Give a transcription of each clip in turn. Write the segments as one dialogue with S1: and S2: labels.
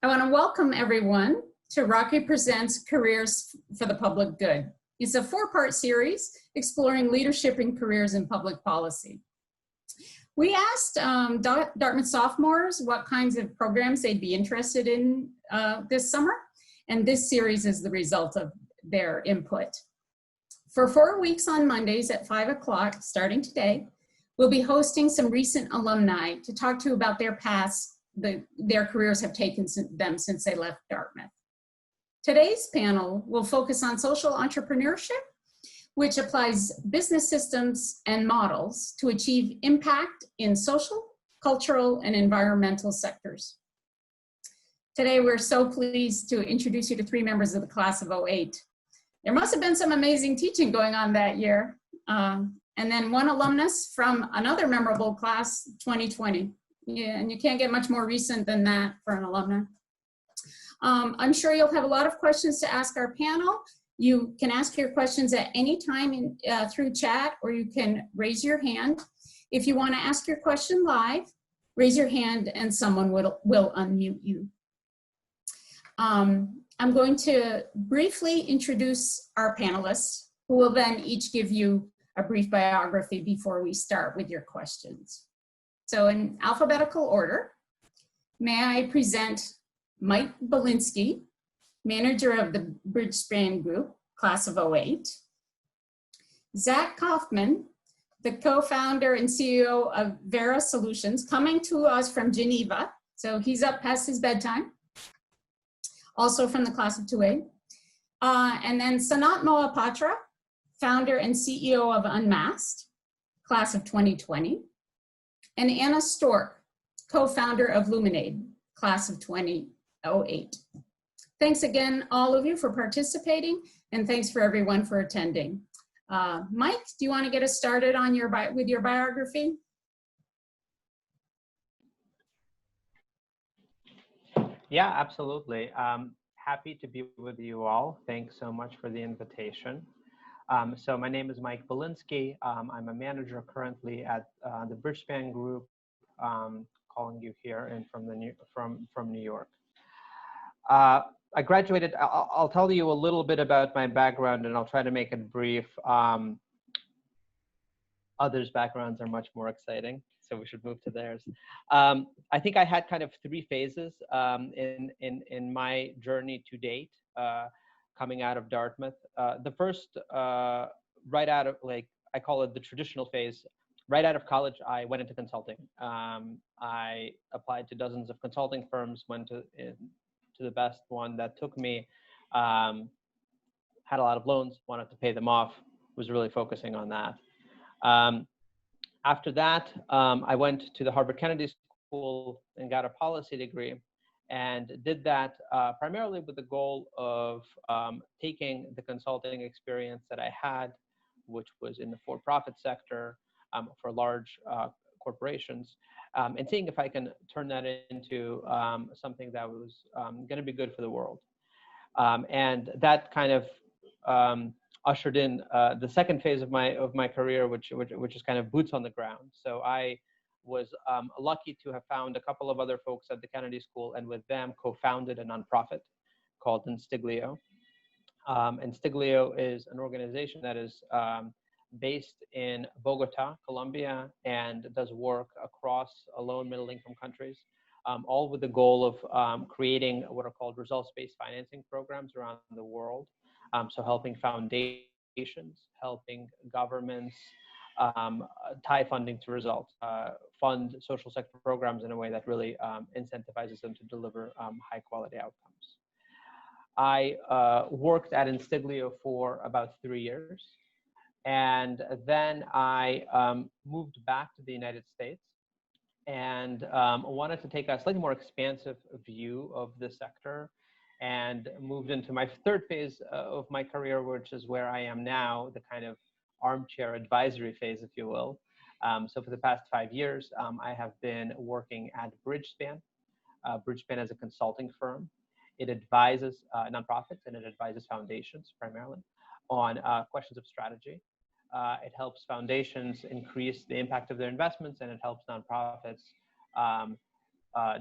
S1: I want to welcome everyone to Rocky Presents Careers for the Public Good. It's a four-part series exploring leadership and careers in public policy. We asked Dartmouth sophomores what kinds of programs they'd be interested in this summer, and this series is the result of their input. For 4 weeks on Mondays at 5 o'clock, starting today, we'll be hosting some recent alumni to talk to about their paths their careers have taken them since they left Dartmouth. Today's panel will focus on social entrepreneurship, which applies business systems and models to achieve impact in social, cultural, and environmental sectors. Today, we're so pleased to introduce you to 3 members of the class of '08. There must have been some amazing teaching going on that year. And then one alumnus from another memorable class, 2020. Yeah, and you can't get much more recent than that for an alumni. I'm sure you'll have a lot of questions to ask our panel. You can ask your questions at any time through chat, or you can raise your hand. If you want to ask your question live, raise your hand and someone will unmute you. I'm going to briefly introduce our panelists, who will then each give you a brief biography before we start with your questions. So in alphabetical order, may I present Mike Belinsky, manager of the Bridgespan Group, class of '08. Zach Kaufman, the co-founder and CEO of Vera Solutions, coming to us from Geneva. So he's up past his bedtime, also from the class of '28. And then Sanat Mohapatra, founder and CEO of Unmasked, class of 2020. And Anna Stork, co-founder of Luminade, class of 2008. Thanks again, all of you, for participating, and thanks for everyone for attending. Mike, do you want to get us started on with your biography?
S2: Yeah, absolutely. Happy to be with you all. Thanks so much for the invitation. So my name is Mike Belinsky. I'm a manager currently at the Bridgespan Group, calling you here and from New York. I graduated. I'll tell you a little bit about my background, and I'll try to make it brief. Others' backgrounds are much more exciting, so we should move to theirs. I think I had kind of 3 phases in my journey to date. Coming out of Dartmouth. The first, right out of, I call it the traditional phase, right out of college, I went into consulting. I applied to dozens of consulting firms, went to the best one that took me, had a lot of loans, wanted to pay them off, was really focusing on that. After that, I went to the Harvard Kennedy School and got a policy degree. And did that primarily with the goal of taking the consulting experience that I had, which was in the for-profit sector for large corporations, and seeing if I can turn that into something that was going to be good for the world. And that kind of ushered in the second phase of my career, which is kind of boots on the ground. So I was lucky to have found a couple of other folks at the Kennedy School, and with them co-founded a nonprofit called Instiglio. Instiglio is an organization that is based in Bogota, Colombia, and does work across low and middle-income countries, all with the goal of creating what are called results-based financing programs around the world. So helping foundations, helping governments, tie funding to results, fund social sector programs in a way that really incentivizes them to deliver high quality outcomes. I worked at Instiglio for about 3 years, and then I moved back to the United States and wanted to take a slightly more expansive view of the sector, and moved into my third phase of my career, which is where I am now, the kind of armchair advisory phase, if you will. So for the past 5 years, I have been working at Bridgespan. Bridgespan is a consulting firm. It advises nonprofits and it advises foundations primarily on questions of strategy. It helps foundations increase the impact of their investments, and it helps nonprofits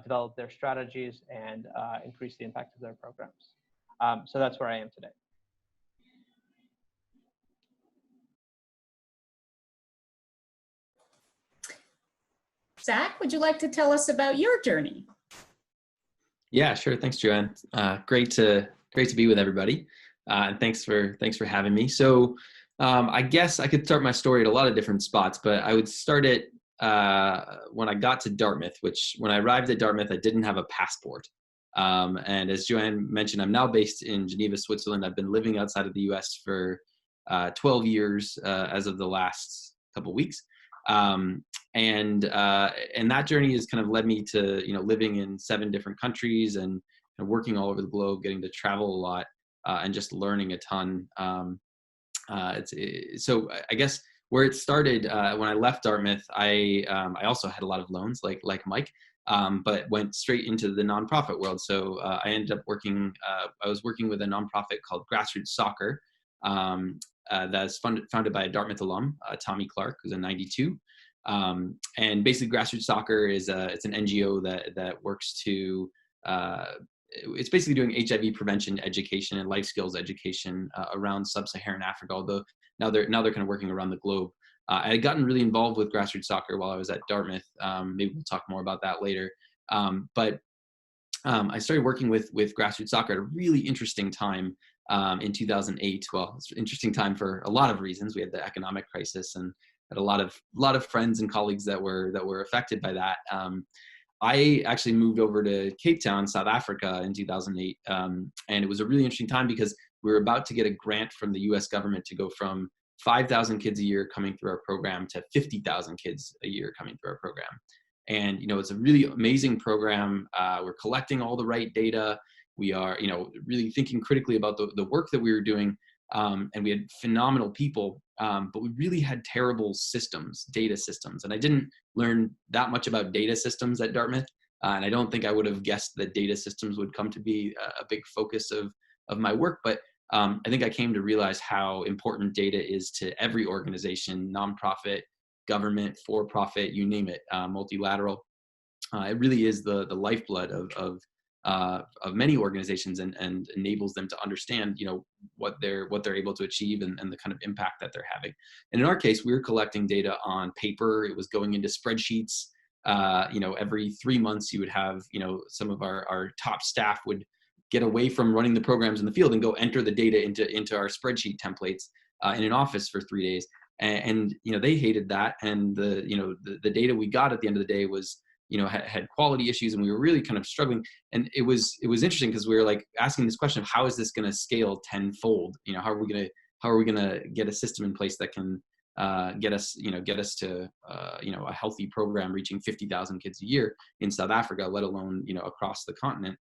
S2: develop their strategies and increase the impact of their programs. So that's where I am today.
S1: Zach, would you like to tell us about your journey?
S3: Yeah, sure. Thanks, Joanne. Great to be with everybody, and thanks for having me. So, I guess I could start my story at a lot of different spots, but I would start it when I got to Dartmouth. Which, when I arrived at Dartmouth, I didn't have a passport. And as Joanne mentioned, I'm now based in Geneva, Switzerland. I've been living outside of the U.S. for 12 years as of the last couple weeks. And that journey has kind of led me to, living in 7 different countries and working all over the globe, getting to travel a lot, and just learning a ton. So I guess where it started, when I left Dartmouth, I also had a lot of loans like Mike, but went straight into the nonprofit world. So I ended up working, I was working with a nonprofit called Grassroots Soccer, that's founded by a Dartmouth alum, Tommy Clark, who's a 92. And basically Grassroots Soccer is it's an NGO that works to, it's basically doing HIV prevention education and life skills education around sub-Saharan Africa, although now they're kind of working around the globe. I had gotten really involved with Grassroots Soccer while I was at Dartmouth. Maybe we'll talk more about that later. But I started working with Grassroots Soccer at a really interesting time in 2008. Well, it's an interesting time for a lot of reasons. We had the economic crisis and had a lot of friends and colleagues that were affected by that. I actually moved over to Cape Town, South Africa in 2008. And it was a really interesting time because we were about to get a grant from the US government to go from 5,000 kids a year coming through our program to 50,000 kids a year coming through our program. And, it's a really amazing program. We're collecting all the right data. We are, really thinking critically about the work that we were doing. And we had phenomenal people, but we really had terrible systems, data systems. And I didn't learn that much about data systems at Dartmouth. And I don't think I would have guessed that data systems would come to be a big focus of my work. But I think I came to realize how important data is to every organization, nonprofit, government, for-profit, you name it, multilateral. It really is the lifeblood of many organizations and enables them to understand, what they're able to achieve and the kind of impact that they're having. And in our case, we were collecting data on paper. It was going into spreadsheets. Every 3 months you would have, some of our top staff would get away from running the programs in the field and go enter the data into our spreadsheet templates in an office for 3 days. And they hated that. And the data we got at the end of the day was, had quality issues, and we were really kind of struggling. And it was interesting because we were like asking this question of how is this going to scale tenfold? How are we going to get a system in place that can get us to a healthy program reaching 50,000 kids a year in South Africa, let alone across the continent.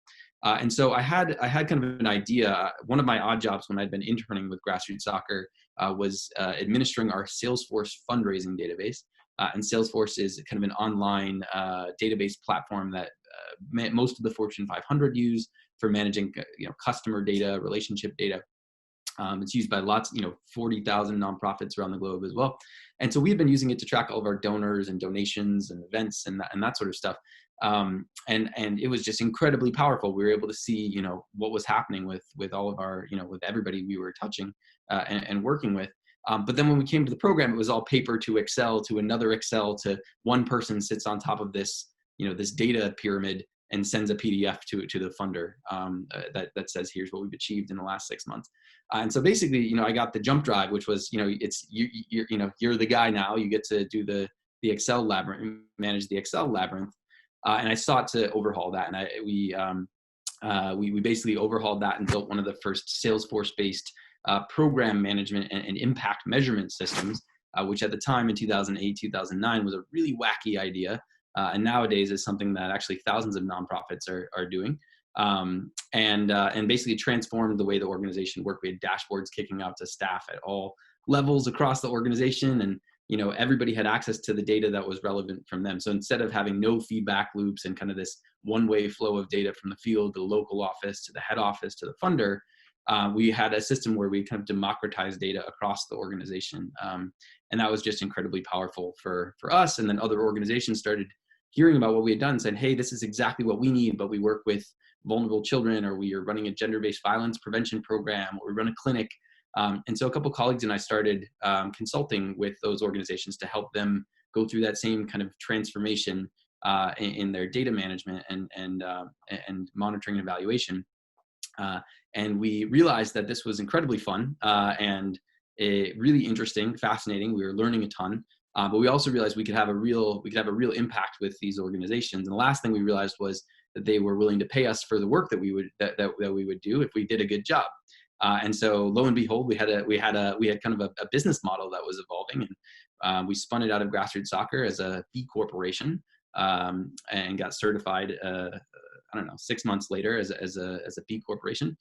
S3: And so I had kind of an idea. One of my odd jobs when I'd been interning with Grassroots Soccer was administering our Salesforce fundraising database. And Salesforce is kind of an online database platform that most of the Fortune 500 use for managing customer data, relationship data. It's used by 40,000 nonprofits around the globe as well. And so we've been using it to track all of our donors and donations and events and that sort of stuff. And it was just incredibly powerful. We were able to see, what was happening with all of our, with everybody we were touching and working with. But then when we came to the program, it was all paper to Excel to another Excel to one person sits on top of this, this data pyramid and sends a PDF to the funder that says, here's what we've achieved in the last 6 months. And so basically, I got the jump drive, which was, you're the guy now. You get to do the Excel labyrinth, manage the Excel labyrinth. And I sought to overhaul that. And we basically overhauled that and built one of the first Salesforce-based program management and impact measurement systems, which at the time in 2008, 2009 was a really wacky idea. And nowadays is something that actually thousands of nonprofits are doing. And basically transformed the way the organization worked. We had dashboards kicking out to staff at all levels across the organization. And, everybody had access to the data that was relevant from them. So instead of having no feedback loops and kind of this one-way flow of data from the field to the local office, to the head office, to the funder, we had a system where we kind of democratized data across the organization. And that was just incredibly powerful for us. And then other organizations started hearing about what we had done, said, hey, this is exactly what we need, but we work with vulnerable children, or we are running a gender-based violence prevention program, or we run a clinic. And so a couple colleagues and I started consulting with those organizations to help them go through that same kind of transformation in their data management and monitoring and evaluation. And we realized that this was incredibly fun and really interesting, fascinating. We were learning a ton, but we also realized we could have a real impact with these organizations. And the last thing we realized was that they were willing to pay us for the work that we would do if we did a good job. And so, lo and behold, we had kind of a business model that was evolving, and we spun it out of grassroots soccer as a B corporation, and got certified. I don't know, 6 months later as a B corporation,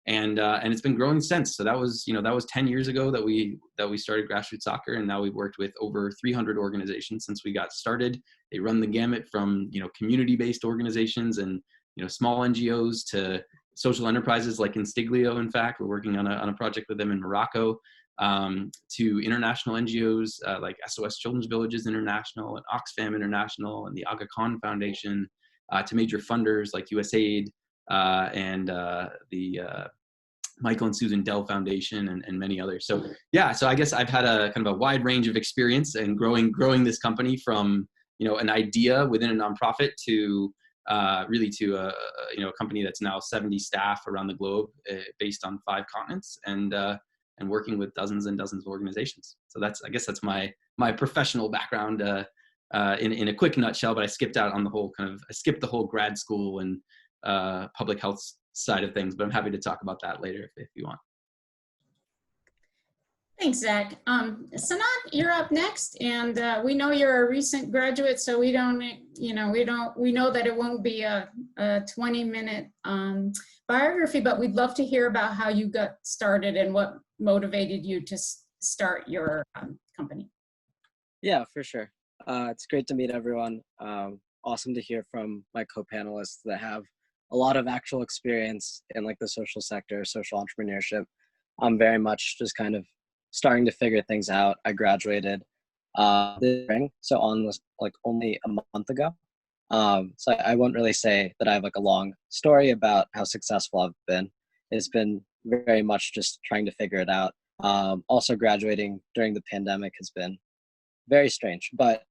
S3: and it's been growing since. So that was 10 years ago that we started grassroots soccer, and now we've worked with over 300 organizations since we got started. They run the gamut from community-based organizations and small NGOs to social enterprises like Instiglio. In fact, we're working on a project with them in Morocco, to international NGOs like SOS Children's Villages International and Oxfam International and the Aga Khan Foundation, to major funders like USAID and the Michael and Susan Dell Foundation and many others. So yeah, so I guess I've had a kind of a wide range of experience in growing this company from an idea within a nonprofit to really to a company that's now 70 staff around the globe, based on 5 continents, and working with dozens and dozens of organizations. So I guess that's my professional background in a quick nutshell. But I skipped the whole grad school and public health side of things. But I'm happy to talk about that later if you want.
S1: Thanks, Zach. Sanat, you're up next, and we know you're a recent graduate, so we know that it won't be a 20-minute biography, but we'd love to hear about how you got started and what motivated you to start your company.
S4: Yeah, for sure. It's great to meet everyone. Awesome to hear from my co-panelists that have a lot of actual experience in like the social sector, social entrepreneurship. I'm very much just kind of starting to figure things out. I graduated this spring, so only a month ago. So I won't really say that I have like a long story about how successful I've been. It's been very much just trying to figure it out. Also graduating during the pandemic has been very strange, but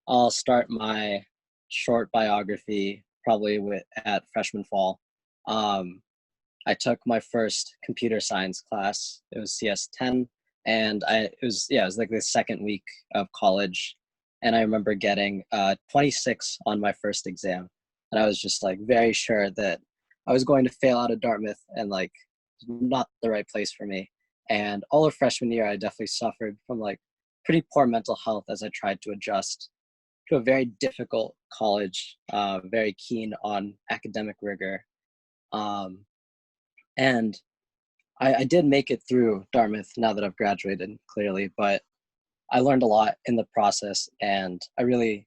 S4: I'll start my short biography probably at freshman fall. I took my first computer science class. It was CS10. And it was like the second week of college. And I remember getting 26 on my first exam. And I was just like very sure that I was going to fail out of Dartmouth and like not the right place for me. And all of freshman year, I definitely suffered from like pretty poor mental health as I tried to adjust to a very difficult college, very keen on academic rigor. And I did make it through Dartmouth now that I've graduated, clearly, but I learned a lot in the process, and I really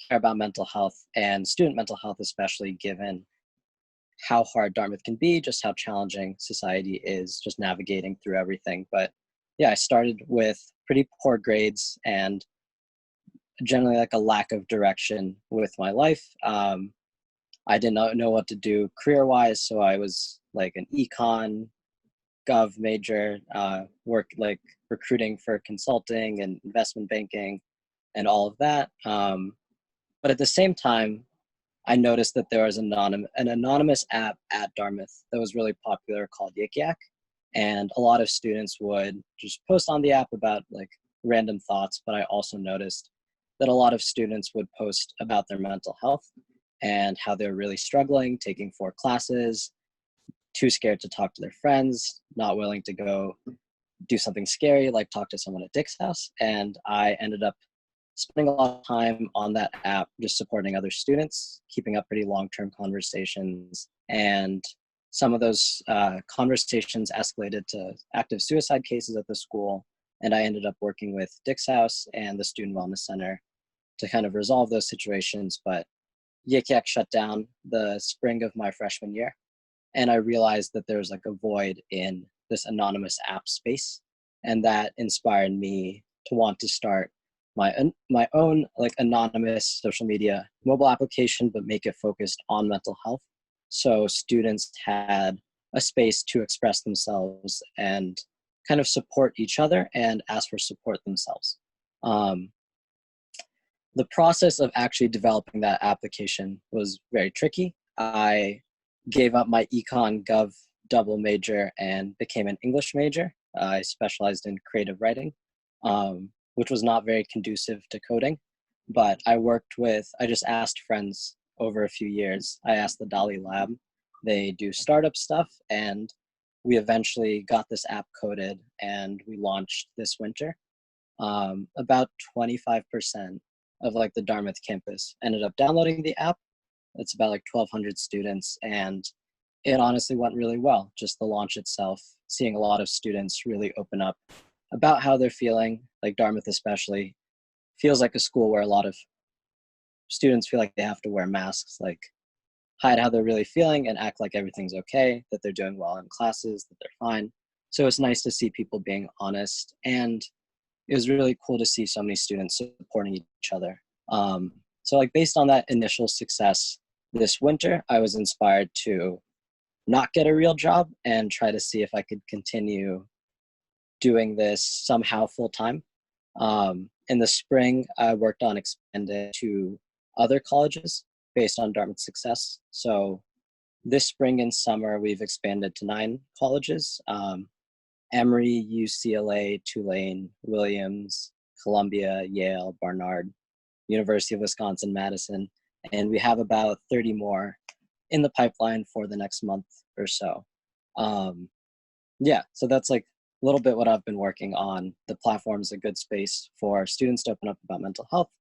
S4: care about mental health and student mental health, especially given how hard Dartmouth can be, just how challenging society is, just navigating through everything. But yeah, I started with pretty poor grades and generally like a lack of direction with my life. I did not know what to do career-wise, so I was like an econ gov major, worked like recruiting for consulting and investment banking and all of that. But at the same time, I noticed that there was an anonymous app at Dartmouth that was really popular called Yik Yak. And a lot of students would just post on the app about like random thoughts, but I also noticed that a lot of students would post about their mental health and how they're really struggling, taking 4 classes, too scared to talk to their friends, not willing to go do something scary like talk to someone at Dick's house. And I ended up spending a lot of time on that app just supporting other students, keeping up pretty long-term conversations. And some of those conversations escalated to active suicide cases at the school. And I ended up working with Dick's House and the Student Wellness Center to kind of resolve those situations. But Yik Yak shut down the spring of my freshman year. And I realized that there was like a void in this anonymous app space. And that inspired me to want to start my own like anonymous social media mobile application, but make it focused on mental health. So students had a space to express themselves and kind of support each other and ask for support themselves. The process of actually developing that application was very tricky. I gave up my econ gov double major and became an English major. I specialized in creative writing, which was not very conducive to coding. But I just asked friends over a few years. I asked the Dali Lab. They do startup stuff, and we eventually got this app coded and we launched this winter. About 25% of like the Dartmouth campus ended up downloading the app. It's about like 1,200 students, and it honestly went really well. Just the launch itself, seeing a lot of students really open up about how they're feeling, like Dartmouth especially feels like a school where a lot of students feel like they have to wear masks, like hide how they're really feeling and act like everything's okay, that they're doing well in classes, that they're fine. So it's nice to see people being honest, and it was really cool to see so many students supporting each other. So like based on that initial success this winter, I was inspired to not get a real job and try to see if I could continue doing this somehow full time. In the spring, I worked on expanding to other colleges based on Dartmouth's success. So this spring and summer, we've expanded to 9 colleges. Emory, UCLA, Tulane, Williams, Columbia, Yale, Barnard, University of Wisconsin-Madison, and we have about 30 more in the pipeline for the next month or so. So that's like a little bit what I've been working on. The platform's a good space for students to open up about mental health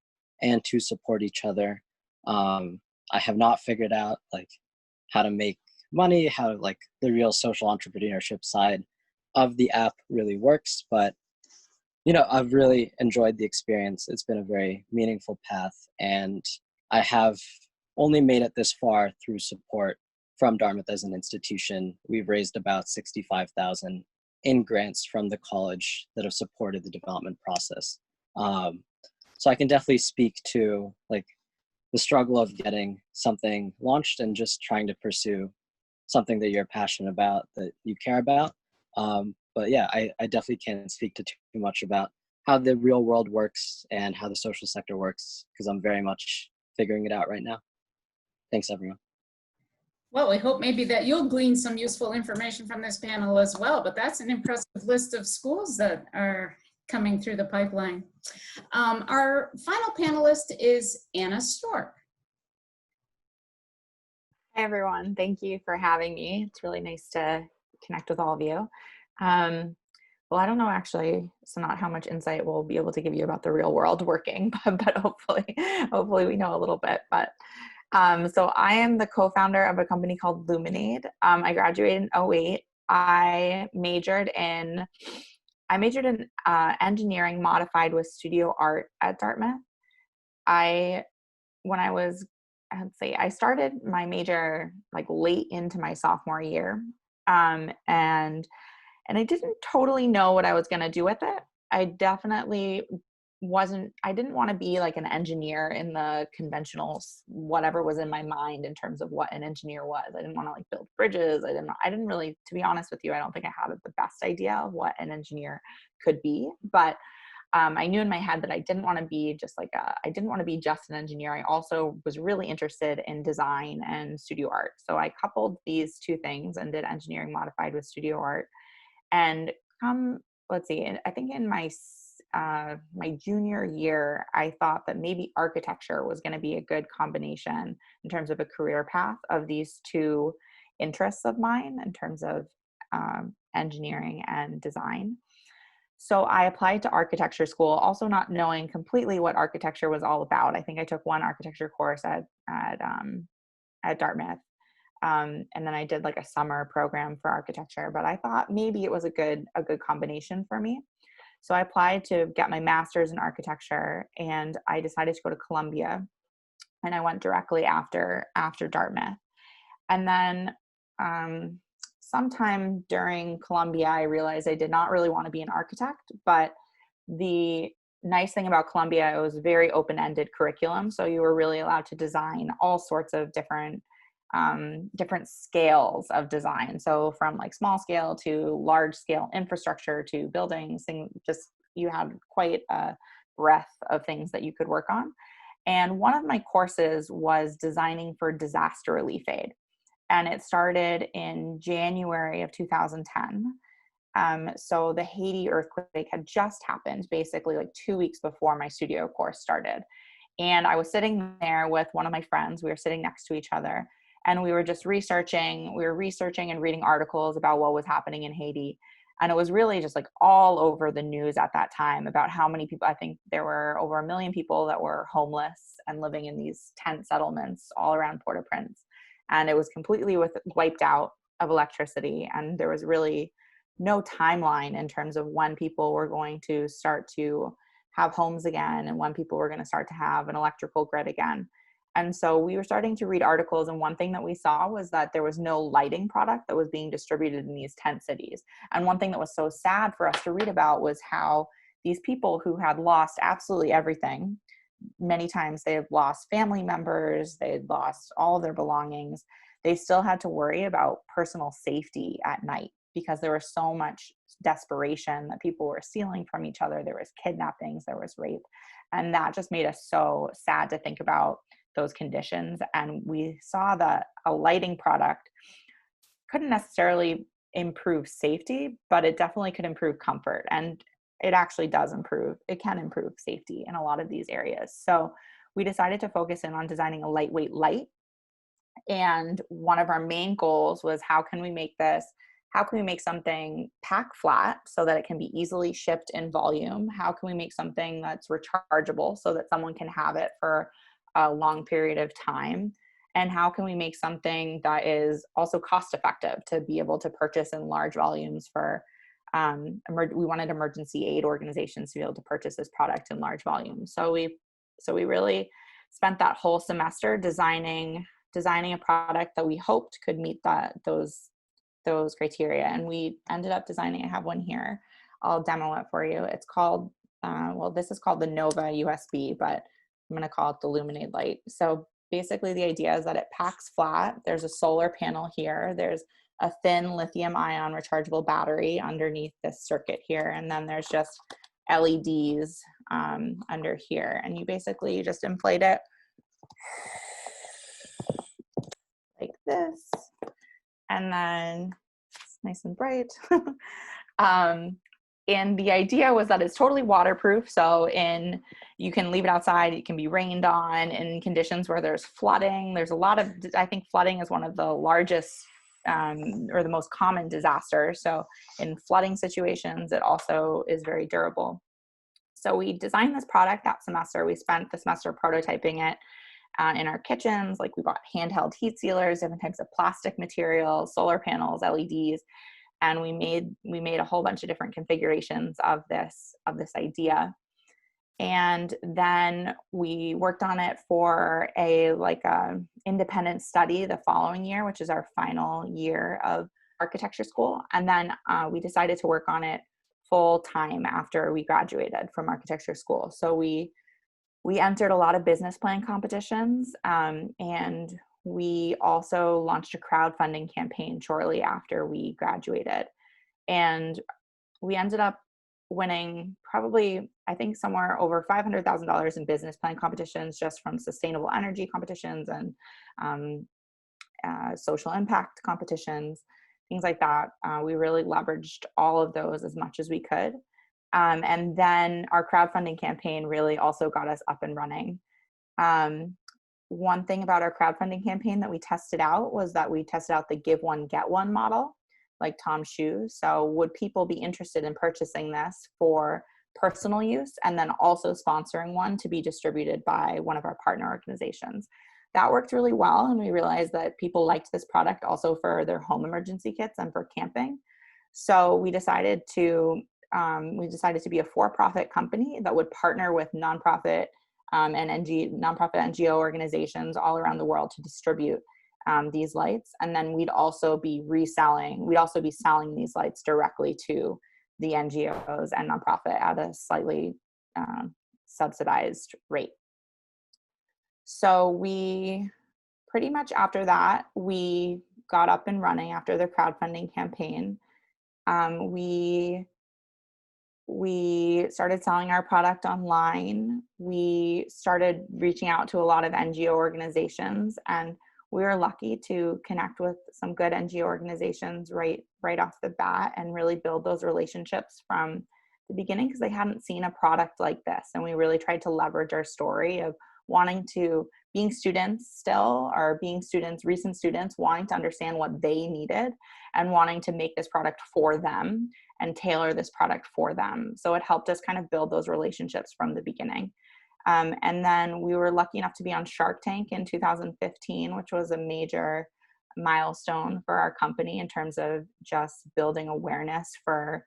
S4: and to support each other. I have not figured out like how to make money, how like the real social entrepreneurship side of the app really works, but I've really enjoyed the experience. It's been a very meaningful path, and I have only made it this far through support from Dartmouth as an institution. We've raised about $65,000 in grants from the college that have supported the development process. So I can definitely speak to like the struggle of getting something launched and just trying to pursue something that you're passionate about, that you care about. But yeah, I definitely can't speak to too much about how the real world works and how the social sector works, because I'm very much figuring it out right now. Thanks, everyone.
S1: Well, we hope maybe that you'll glean some useful information from this panel as well, but that's an impressive list of schools that are coming through the pipeline. Our final panelist is Anna Stork.
S5: Hi, everyone. Thank you for having me. It's really nice to connect with all of you. Well, I don't know, actually, so not how much insight we'll be able to give you about the real world working, but hopefully we know a little bit. But so I am the co-founder of a company called Luminade. I graduated in 2008. I majored in engineering modified with studio art at Dartmouth. I started my major like late into my sophomore year. And I didn't totally know what I was going to do with it. I definitely I didn't want to be like an engineer in the conventional, whatever was in my mind in terms of what an engineer was. I didn't want to like build bridges. I didn't really, to be honest with you, I don't think I had the best idea of what an engineer could be. But I knew in my head that I didn't want to be just an engineer. I also was really interested in design and studio art. So I coupled these two things and did engineering modified with studio art. And I think in my junior year, I thought that maybe architecture was going to be a good combination in terms of a career path of these two interests of mine in terms of engineering and design. So I applied to architecture school, also not knowing completely what architecture was all about. I think I took one architecture course at Dartmouth. And then I did like a summer program for architecture, but I thought maybe it was a good combination for me. So I applied to get my master's in architecture, and I decided to go to Columbia, and I went directly after Dartmouth. And then sometime during Columbia, I realized I did not really want to be an architect, but the nice thing about Columbia, it was very open-ended curriculum. So you were really allowed to design all sorts of different scales of design. So from like small scale to large scale infrastructure to buildings, just you had quite a breadth of things that you could work on. And one of my courses was designing for disaster relief aid. And it started in January of 2010. So the Haiti earthquake had just happened, basically like 2 weeks before my studio course started. And I was sitting there with one of my friends. We were sitting next to each other, and we were just researching. We were researching and reading articles about what was happening in Haiti. And it was really just like all over the news at that time about how many people, I think there were over 1 million people that were homeless and living in these tent settlements all around Port-au-Prince. And it was completely wiped out of electricity. And there was really no timeline in terms of when people were going to start to have homes again and when people were going to start to have an electrical grid again. And so we were starting to read articles, and one thing that we saw was that there was no lighting product that was being distributed in these tent cities. And one thing that was so sad for us to read about was how these people who had lost absolutely everything, many times they had lost family members, they had lost all of their belongings, they still had to worry about personal safety at night because there was so much desperation that people were stealing from each other. There was kidnappings, there was rape. And that just made us so sad to think about those conditions. And we saw that a lighting product couldn't necessarily improve safety, but it definitely could improve comfort. And it actually does improve. It can improve safety in a lot of these areas. So we decided to focus in on designing a lightweight light. And one of our main goals was, how can we make something pack flat so that it can be easily shipped in volume? How can we make something that's rechargeable so that someone can have it for a long period of time? And how can we make something that is also cost effective to be able to purchase in large volumes for, we wanted emergency aid organizations to be able to purchase this product in large volumes. So we really spent that whole semester designing a product that we hoped could meet those criteria. And we ended up designing, I have one here, I'll demo it for you. It's called, this is called the Nova USB, but I'm going to call it the Luminate Light. So basically the idea is that it packs flat. There's a solar panel here. There's a thin lithium ion rechargeable battery underneath this circuit here. And then there's just LEDs under here. And you just inflate it like this. And then it's nice and bright. And the idea was that it's totally waterproof. So you can leave it outside. It can be rained on in conditions where there's flooding. There's a lot of, I think flooding is one of the largest or the most common disasters. So in flooding situations, it also is very durable. So we designed this product that semester. We spent the semester prototyping it in our kitchens. Like we bought handheld heat sealers, different types of plastic materials, solar panels, LEDs. And we made a whole bunch of different configurations of this idea. And then we worked on it for a independent study the following year, which is our final year of architecture school. And then we decided to work on it full time after we graduated from architecture school. So we entered a lot of business plan competitions, and we also launched a crowdfunding campaign shortly after we graduated. And we ended up winning probably, I think, somewhere over $500,000 in business plan competitions just from sustainable energy competitions and social impact competitions, things like that. We really leveraged all of those as much as we could. And then our crowdfunding campaign really also got us up and running. One thing about our crowdfunding campaign that we tested out was that we tested out the give one, get one model, like Tom's shoes. So would people be interested in purchasing this for personal use and then also sponsoring one to be distributed by one of our partner organizations? That worked really well. And we realized that people liked this product also for their home emergency kits and for camping. So we decided to be a for-profit company that would partner with nonprofit and nonprofit NGO organizations all around the world to distribute these lights. And then we'd also be selling these lights directly to the NGOs and nonprofit at a slightly subsidized rate. So we pretty much after that, we got up and running after the crowdfunding campaign. We started selling our product online. We started reaching out to a lot of NGO organizations, and we were lucky to connect with some good NGO organizations right off the bat and really build those relationships from the beginning, because they hadn't seen a product like this. And we really tried to leverage our story of being students still, or being students, recent students, wanting to understand what they needed and wanting to make this product for them and tailor this product for them. So it helped us kind of build those relationships from the beginning. And then we were lucky enough to be on Shark Tank in 2015, which was a major milestone for our company in terms of just building awareness for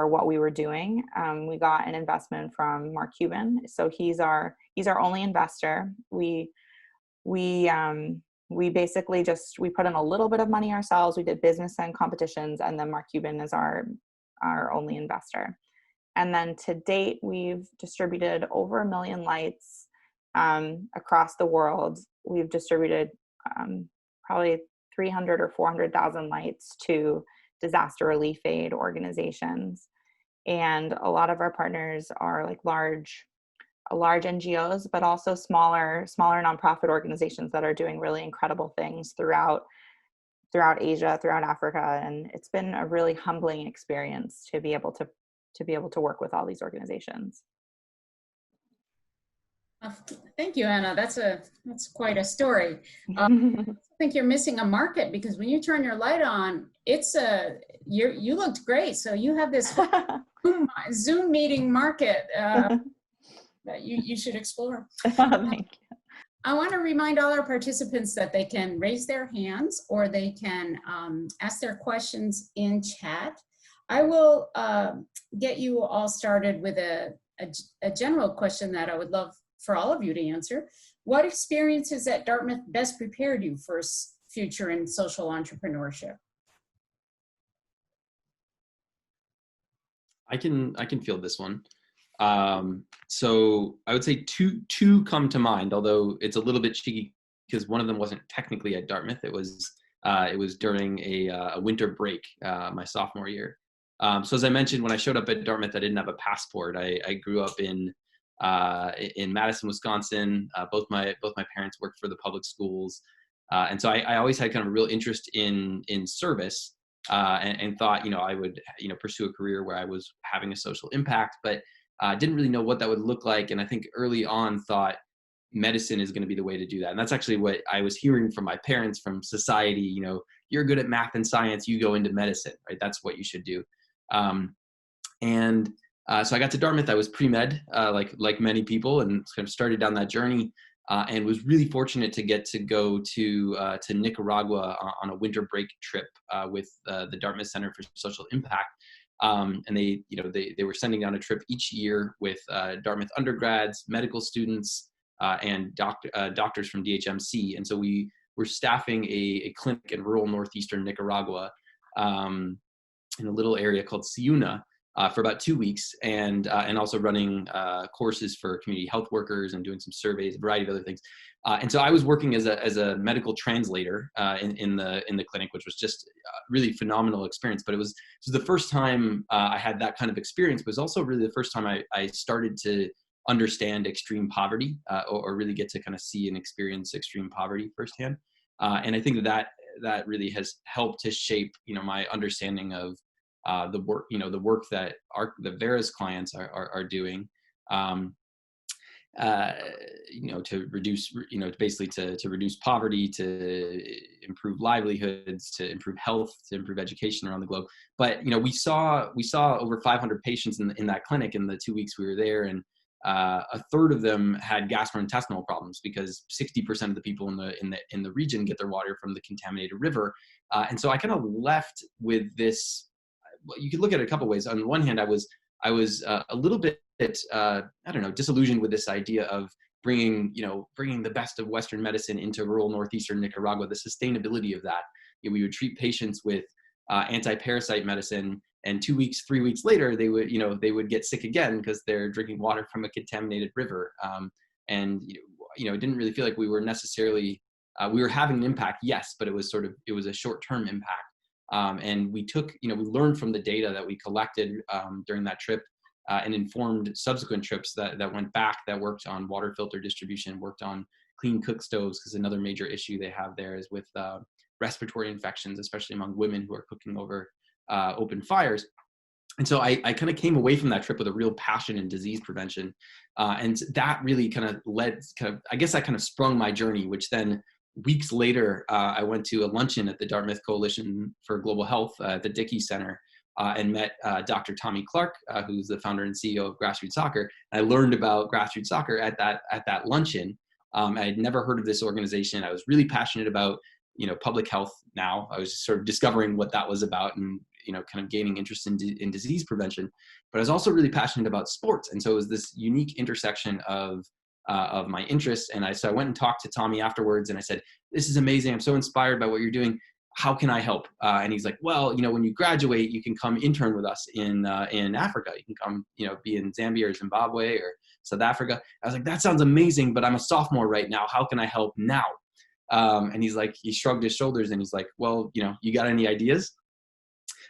S5: what we were doing. We got an investment from Mark Cuban. So he's our only investor. We basically we put in a little bit of money ourselves. We did business and competitions, and then Mark Cuban is our only investor. And then to date, we've distributed over 1 million lights across the world. We've distributed probably 300 or 400,000 lights to disaster relief aid organizations. And a lot of our partners are like large NGOs, but also smaller nonprofit organizations that are doing really incredible things throughout Asia, throughout Africa. And it's been a really humbling experience to be able to work with all these organizations.
S1: Thank you, Anna. That's quite a story. I think you're missing a market, because when you turn your light on, you looked great. So you have this Zoom meeting market that you should explore.
S5: Thank you.
S1: I want to remind all our participants that they can raise their hands or they can ask their questions in chat. I will get you all started with a general question that I would love for all of you to answer. What experiences at Dartmouth best prepared you for future in social entrepreneurship?
S3: I can field this one. So I would say two come to mind, although it's a little bit cheeky because one of them wasn't technically at Dartmouth. It was during a winter break my sophomore year. So as I mentioned, when I showed up at Dartmouth, I didn't have a passport. I grew up in Madison, Wisconsin. Both my parents worked for the public schools, and so I always had kind of a real interest in service, and thought I would pursue a career where I was having a social impact, but didn't really know what that would look like. And I think early on thought medicine is going to be the way to do that. And that's actually what I was hearing from my parents, from society. You're good at math and science, you go into medicine, right? That's what you should do. So I got to Dartmouth. I was pre-med, like many people, and kind of started down that journey, and was really fortunate to get to go to Nicaragua on a winter break trip with the Dartmouth Center for Social Impact. And they were sending down a trip each year with Dartmouth undergrads, medical students, and doctors from DHMC. And so we were staffing a clinic in rural northeastern Nicaragua, in a little area called Ciuna, for about 2 weeks, and also running courses for community health workers and doing some surveys, a variety of other things. And so I was working as a medical translator in the clinic, which was just a really phenomenal experience. But it was the first time I had that kind of experience. But it was also really the first time I started to understand extreme poverty, or really get to kind of see and experience extreme poverty firsthand. And I think that really has helped to shape my understanding of the work that the Vera's clients are doing, to reduce, basically to reduce poverty, to improve livelihoods, to improve health, to improve education around the globe. But we saw over 500 patients in that clinic in the 2 weeks we were there, and a third of them had gastrointestinal problems because 60% of the people in the region get their water from the contaminated river. And so I kind of left with this. You could look at it a couple ways. On the one hand, I was a little bit disillusioned with this idea of bringing the best of Western medicine into rural northeastern Nicaragua. The sustainability of that. We would treat patients with anti-parasite medicine, and 2 weeks, 3 weeks later, they would get sick again because they're drinking water from a contaminated river. And it didn't really feel like we were necessarily we were having an impact, yes, but it was a short-term impact. And we learned from the data that we collected during that trip, and informed subsequent trips that went back, that worked on water filter distribution, worked on clean cook stoves, because another major issue they have there is with respiratory infections, especially among women who are cooking over open fires. And so I kind of came away from that trip with a real passion in disease prevention. And that really that sprung my journey, which then weeks later, I went to a luncheon at the Dartmouth Coalition for Global Health at the Dickey Center, and met Dr. Tommy Clark, who's the founder and CEO of Grassroots Soccer. I learned about Grassroots Soccer at that luncheon. I had never heard of this organization. I was really passionate about public health. Now I was just sort of discovering what that was about, and kind of gaining interest in disease prevention. But I was also really passionate about sports, and so it was this unique intersection of my interests. And so I went and talked to Tommy afterwards, and I said, "This is amazing. I'm so inspired by what you're doing. How can I help?" And he's like, "Well, when you graduate, you can come intern with us in Africa. You can come, be in Zambia or Zimbabwe or South Africa." I was like, "That sounds amazing, but I'm a sophomore right now. How can I help now?" And he shrugged his shoulders, and he's like, "Well, you got any ideas?"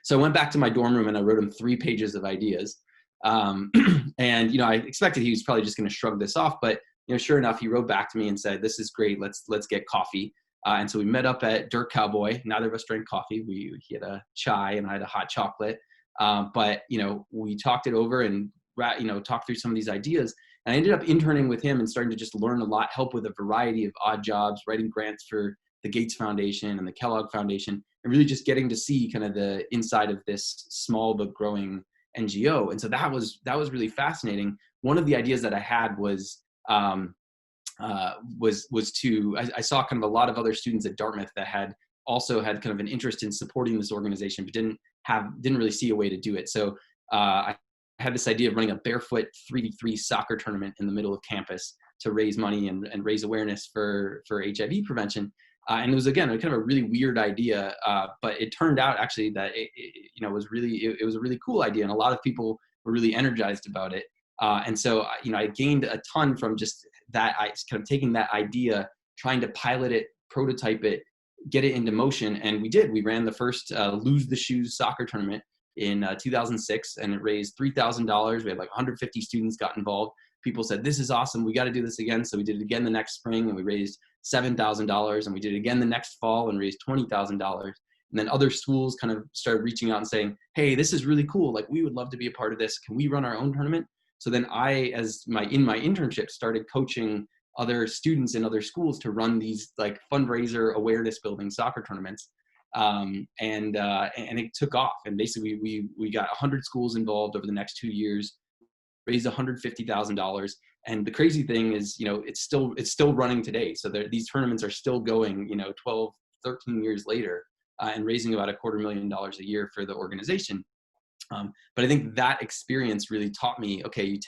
S3: So I went back to my dorm room and I wrote him 3 pages of ideas. And I expected he was probably just going to shrug this off, but sure enough, he wrote back to me and said, "This is great. Let's get coffee." And so we met up at Dirt Cowboy. Neither of us drank coffee. He had a chai and I had a hot chocolate. But we talked it over and talked through some of these ideas. And I ended up interning with him and starting to just learn a lot, help with a variety of odd jobs, writing grants for the Gates Foundation and the Kellogg Foundation, and really just getting to see kind of the inside of this small but growing NGO. And so that was really fascinating. One of the ideas that I had was I saw kind of a lot of other students at Dartmouth that had kind of an interest in supporting this organization, but didn't really see a way to do it. So I had this idea of running a barefoot 3v3 soccer tournament in the middle of campus to raise money and raise awareness for HIV prevention. And it was, again, kind of a really weird idea, but it turned out actually that it was a really cool idea, and a lot of people were really energized about it. And so, I gained a ton from just that. I kind of taking that idea, trying to pilot it, prototype it, get it into motion, and we did. We ran the first Lose the Shoes soccer tournament in 2006, and it raised $3,000. We had like 150 students got involved. People said, "This is awesome. We got to do this again." So we did it again the next spring, and we raised $7,000, and we did it again the next fall and raised $20,000. And then other schools kind of started reaching out and saying, "Hey, this is really cool. Like, we would love to be a part of this. Can we run our own tournament?" So then I, in my internship, started coaching other students in other schools to run these like fundraiser awareness building soccer tournaments. And it took off. And basically we got 100 schools involved over the next 2 years, raised $150,000. And the crazy thing is, it's still running today. So these tournaments are still going, 12, 13 years later, and raising about $250,000 a year for the organization. But I think that experience really taught me, okay,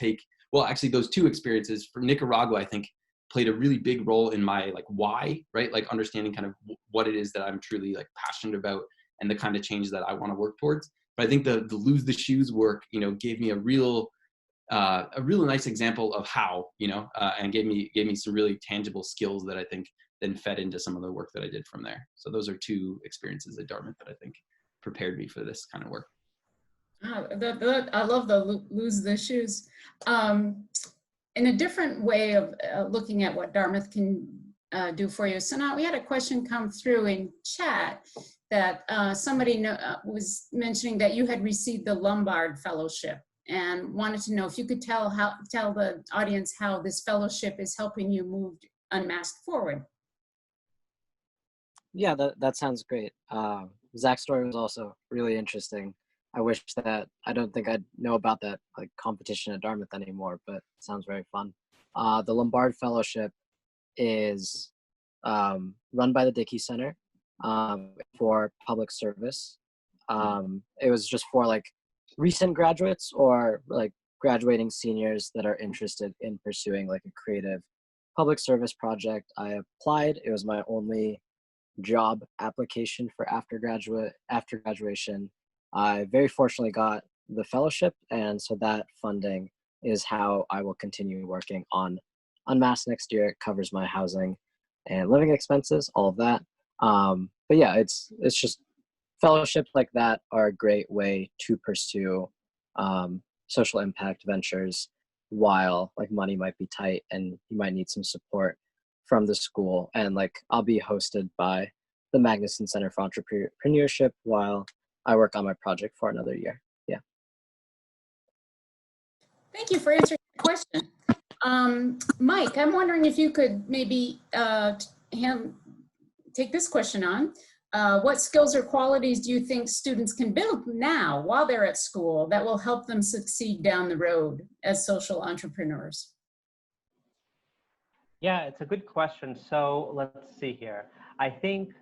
S3: actually those 2 experiences from Nicaragua, I think played a really big role in my like why, right? Like understanding kind of what it is that I'm truly like passionate about and the kind of change that I want to work towards. But I think the Lose the Shoes work, gave me a really nice example of how, and gave me some really tangible skills that I think then fed into some of the work that I did from there. So those are 2 experiences at Dartmouth that I think prepared me for this kind of work.
S1: I love the Lose the Shoes. In a different way of looking at what Dartmouth can do for you. Sanat, we had a question come through in chat that somebody was mentioning that you had received the Lombard Fellowship and wanted to know if you could tell the audience how this fellowship is helping you move Unmasked forward.
S4: Yeah, that sounds great. Zach's story was also really interesting. I wish that I don't think I'd know about that like competition at Dartmouth anymore, but it sounds very fun. The Lombard Fellowship is run by the Dickey Center for public service. It was just for like recent graduates or like graduating seniors that are interested in pursuing like a creative public service project. I applied. It was my only job application for after graduation, I very fortunately got the fellowship, and so that funding is how I will continue working on Unmasked next year. It covers my housing and living expenses, all of that. But yeah, it's just fellowships like that are a great way to pursue social impact ventures while like money might be tight and you might need some support from the school. And like I'll be hosted by the Magnuson Center for Entrepreneurship while I work on my project for another year. Yeah.
S1: Thank you for answering the question. Mike, I'm wondering if you could maybe take this question on. What skills or qualities do you think students can build now while they're at school that will help them succeed down the road as social entrepreneurs?
S2: Yeah, it's a good question. So let's see here. I think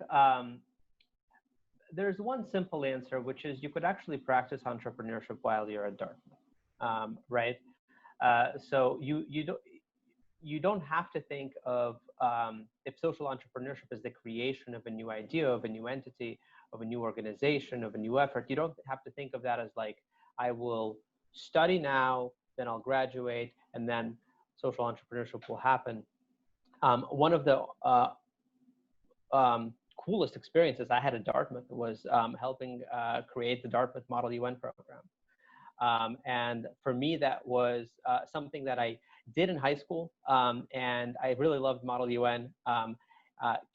S2: there's one simple answer, which is you could actually practice entrepreneurship while you're at Dartmouth, right? So you don't have to think of if social entrepreneurship is the creation of a new idea, of a new entity, of a new organization, of a new effort. You don't have to think of that as like, I will study now, then I'll graduate, and then social entrepreneurship will happen. One of the coolest experiences I had at Dartmouth was helping create the Dartmouth Model UN program. And for me, that was something that I did in high school, and I really loved Model UN.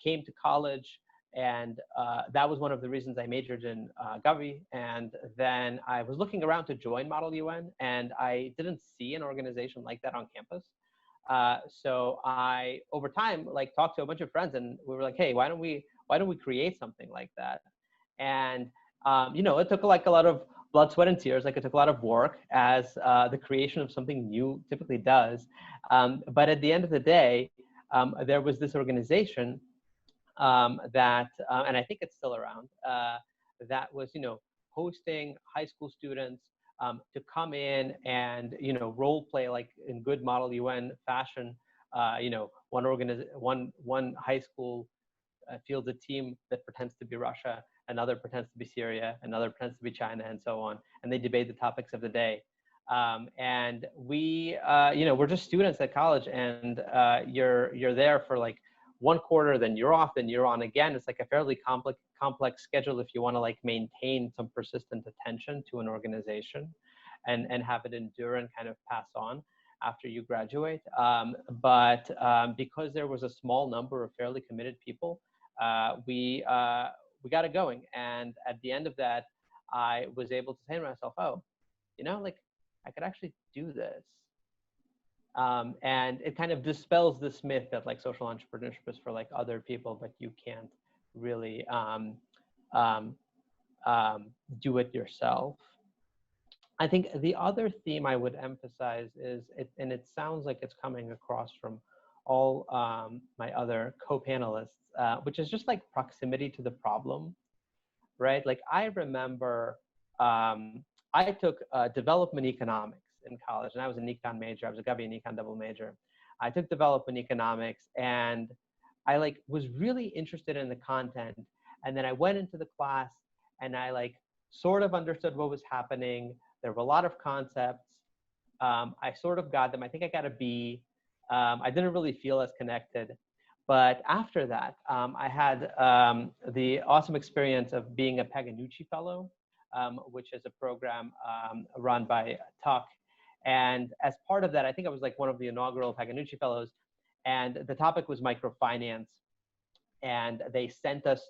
S2: Came to college, and that was one of the reasons I majored in Govy. And then I was looking around to join Model UN, and I didn't see an organization like that on campus. So I, over time, like talked to a bunch of friends, and we were like, hey, why don't we create something like that? And it took like a lot of blood, sweat, and tears. Like it took a lot of work, as the creation of something new typically does. But at the end of the day, there was this organization that, and I think it's still around, that was, hosting high school students to come in and, role play like in good Model UN fashion. One high school fields a team that pretends to be Russia, another pretends to be Syria, another pretends to be China, and so on. And they debate the topics of the day. And we, we're just students at college, and you're there for like one quarter, then you're off, then you're on again. It's like a fairly complex schedule if you want to like maintain some persistent attention to an organization and have it endure and kind of pass on after you graduate. But because there was a small number of fairly committed people, we got it going. And at the end of that, I was able to say to myself, oh, like I could actually do this. And it kind of dispels this myth that like social entrepreneurship is for like other people, but you can't really do it yourself. I think the other theme I would emphasize is, and it sounds like it's coming across from all my other co-panelists, which is just like proximity to the problem, right? Like I remember I took development economics in college, and I was an econ major. I was a Govy and econ double major. I took development economics, and I like was really interested in the content. And then I went into the class, and I like sort of understood what was happening. There were a lot of concepts. I sort of got them. I think I got a B. I didn't really feel as connected. But after that, I had the awesome experience of being a Paganucci Fellow, which is a program run by Tuck. And as part of that, I think I was like one of the inaugural Paganucci Fellows. And the topic was microfinance. And they sent us,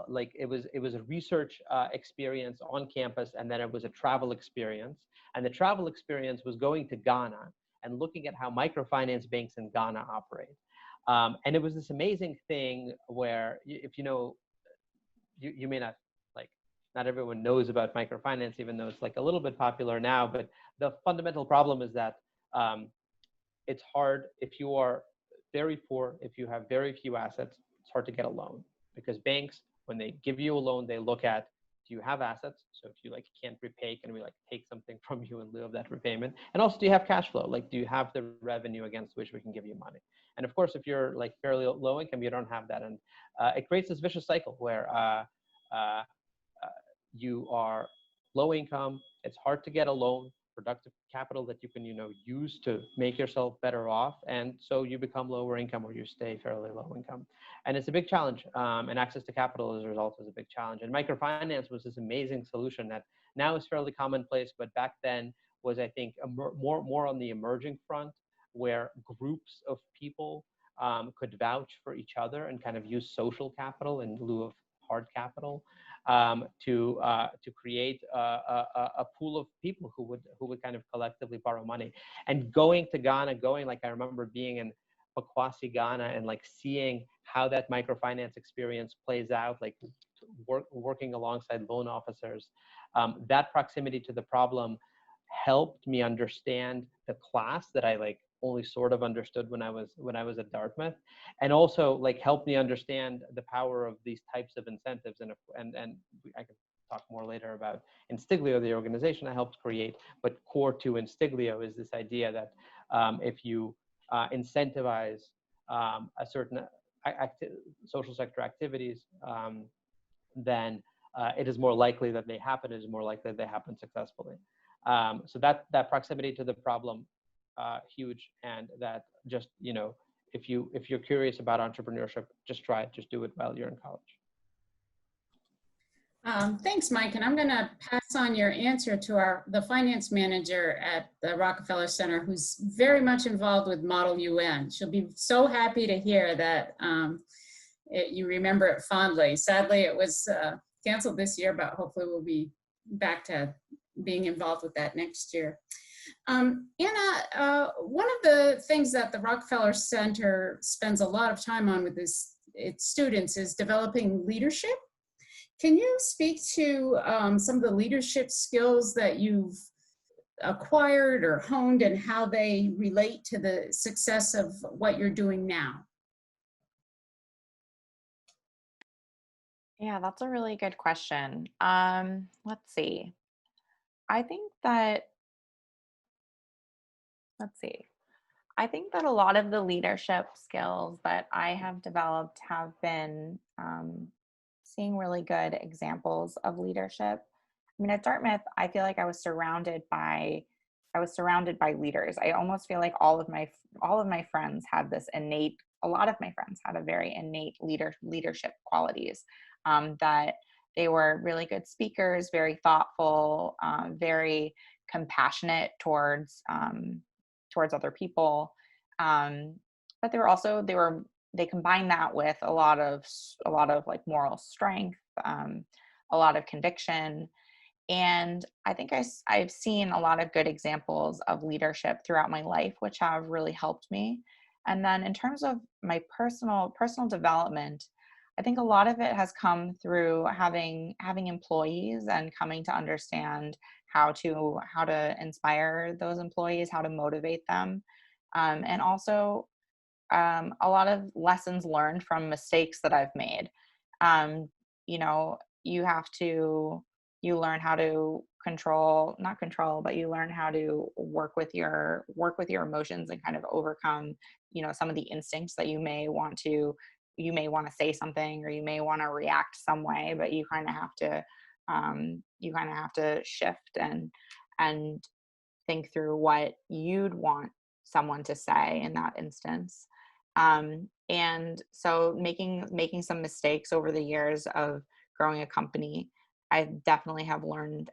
S2: like it was a research experience on campus, and then it was a travel experience. And the travel experience was going to Ghana and looking at how microfinance banks in Ghana operate. And it was this amazing thing where, if you know, you may not, like, not everyone knows about microfinance, even though it's like a little bit popular now, but the fundamental problem is that it's hard if you are very poor, if you have very few assets, it's hard to get a loan, because banks, when they give you a loan, they look at, do you have assets? So if you like can't repay, can we like take something from you in lieu of that repayment? And also, do you have cash flow? Like, do you have the revenue against which we can give you money? And of course, if you're like fairly low income, you don't have that. And it creates this vicious cycle where you are low income, it's hard to get a loan, productive capital that you can, use to make yourself better off. And so you become lower income or you stay fairly low income. And it's a big challenge. And access to capital as a result is a big challenge. And microfinance was this amazing solution that now is fairly commonplace, but back then was, I think, more on the emerging front, where groups of people could vouch for each other and kind of use social capital in lieu of hard capital to create a pool of people who would kind of collectively borrow money. And going to Ghana, I remember being in Pakwasi, Ghana, and like seeing how that microfinance experience plays out, like working alongside loan officers. That proximity to the problem helped me understand the class that I like only sort of understood when I was at Dartmouth, and also like helped me understand the power of these types of incentives. And I can talk more later about Instiglio, the organization I helped create. But core to Instiglio is this idea that if you incentivize a certain social sector activities, then it is more likely that they happen. It is more likely that they happen successfully. So that proximity to the problem, huge. And that just, if you're curious about entrepreneurship, just try it. Just do it while you're in college.
S1: Thanks, Mike. And I'm going to pass on your answer to the finance manager at the Rockefeller Center, who's very much involved with Model UN. She'll be so happy to hear that you remember it fondly. Sadly, it was canceled this year, but hopefully we'll be back to being involved with that next year. Anna, one of the things that the Rockefeller Center spends a lot of time on with its students is developing leadership. Can you speak to some of the leadership skills that you've acquired or honed and how they relate to the success of what you're doing now?
S5: Yeah, that's a really good question. Let's see. I think that a lot of the leadership skills that I have developed have been seeing really good examples of leadership. I mean, at Dartmouth, I feel like I was surrounded by leaders. I almost feel like all of my friends had this innate. A lot of my friends had a very innate leadership qualities. That they were really good speakers, very thoughtful, very compassionate towards other people. But they combined that with a lot of like moral strength, a lot of conviction. And I think I've seen a lot of good examples of leadership throughout my life, which have really helped me. And then in terms of my personal development, I think a lot of it has come through having employees and coming to understand how to inspire those employees, how to motivate them, and also a lot of lessons learned from mistakes that I've made. You learn how to not control, but you learn how to work with your emotions and kind of overcome, some of the instincts that you may want to say something, or you may want to react some way, but you kind of have to shift and think through what you'd want someone to say in that instance. And so making some mistakes over the years of growing a company, I definitely have learned